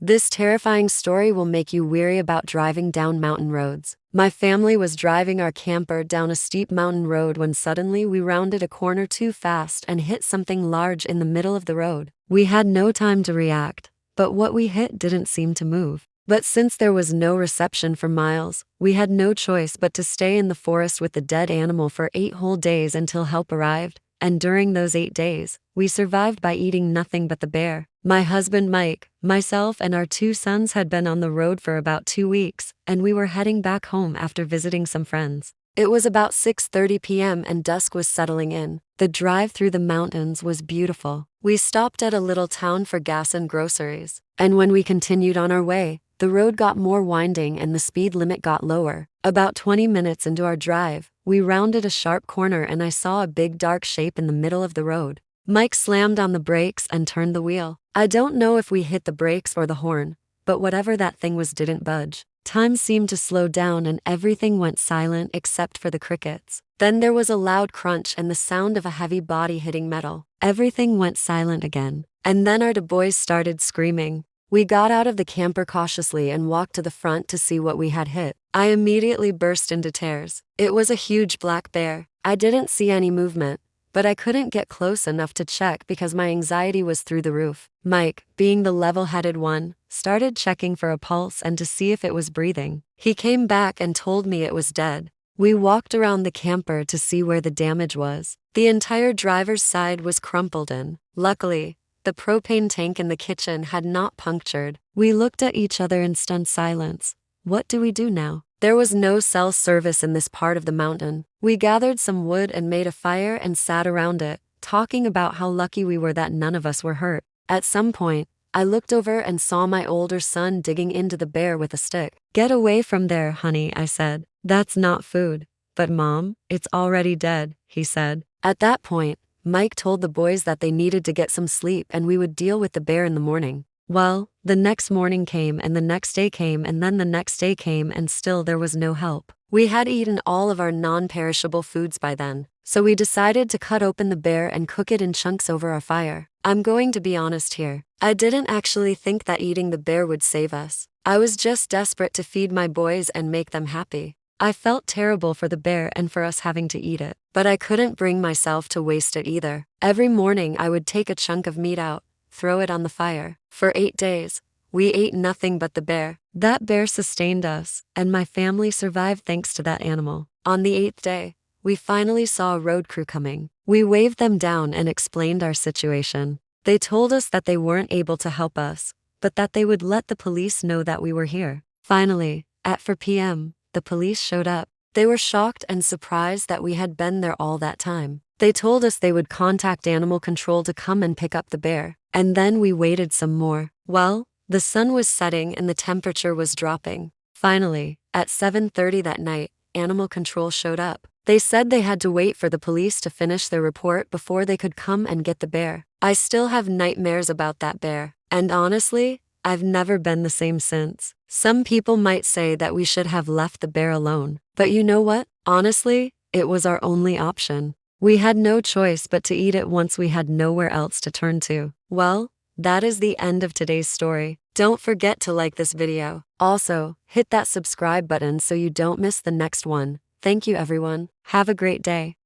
This terrifying story will make you weary about driving down mountain roads. My family was driving our camper down a steep mountain road when suddenly we rounded a corner too fast and hit something large in the middle of the road. We had no time to react, but what we hit didn't seem to move. But since there was no reception for miles, we had no choice but to stay in the forest with the dead animal for 8 whole days until help arrived. And during those 8 days, we survived by eating nothing but the bear. My husband Mike, myself, and our 2 sons had been on the road for about 2 weeks, and we were heading back home after visiting some friends. It was about 6:30 p.m. and dusk was settling in. The drive through the mountains was beautiful. We stopped at a little town for gas and groceries, and when we continued on our way, the road got more winding and the speed limit got lower. About 20 minutes into our drive, we rounded a sharp corner and I saw a big dark shape in the middle of the road. Mike slammed on the brakes and turned the wheel. I don't know if we hit the brakes or the horn, but whatever that thing was didn't budge. Time seemed to slow down and everything went silent except for the crickets. Then there was a loud crunch and the sound of a heavy body hitting metal. Everything went silent again. And then our 2 boys started screaming. We got out of the camper cautiously and walked to the front to see what we had hit. I immediately burst into tears. It was a huge black bear. I didn't see any movement, but I couldn't get close enough to check because my anxiety was through the roof. Mike, being the level-headed one, started checking for a pulse and to see if it was breathing. He came back and told me it was dead. We walked around the camper to see where the damage was. The entire driver's side was crumpled in. Luckily, the propane tank in the kitchen had not punctured. We looked at each other in stunned silence. What do we do now? There was no cell service in this part of the mountain. We gathered some wood and made a fire and sat around it, talking about how lucky we were that none of us were hurt. At some point, I looked over and saw my older son digging into the bear with a stick. "Get away from there, honey," I said. "That's not food." "But Mom, it's already dead," he said. At that point, Mike told the boys that they needed to get some sleep and we would deal with the bear in the morning. Well, the next morning came and the next day came and then the next day came and still there was no help. We had eaten all of our non-perishable foods by then, so we decided to cut open the bear and cook it in chunks over our fire. I'm going to be honest here. I didn't actually think that eating the bear would save us. I was just desperate to feed my boys and make them happy. I felt terrible for the bear and for us having to eat it, but I couldn't bring myself to waste it either. Every morning I would take a chunk of meat out, throw it on the fire. For 8 days, we ate nothing but the bear. That bear sustained us, and my family survived thanks to that animal. On the 8th day, we finally saw a road crew coming. We waved them down and explained our situation. They told us that they weren't able to help us, but that they would let the police know that we were here. Finally, at 4 p.m., the police showed up. They were shocked and surprised that we had been there all that time. They told us they would contact animal control to come and pick up the bear. And then we waited some more. Well, the sun was setting and the temperature was dropping. Finally, at 7:30 that night, animal control showed up. They said they had to wait for the police to finish their report before they could come and get the bear. I still have nightmares about that bear. And honestly, I've never been the same since. Some people might say that we should have left the bear alone. But you know what? Honestly, it was our only option. We had no choice but to eat it once we had nowhere else to turn to. Well, that is the end of today's story. Don't forget to like this video. Also, hit that subscribe button so you don't miss the next one. Thank you everyone. Have a great day.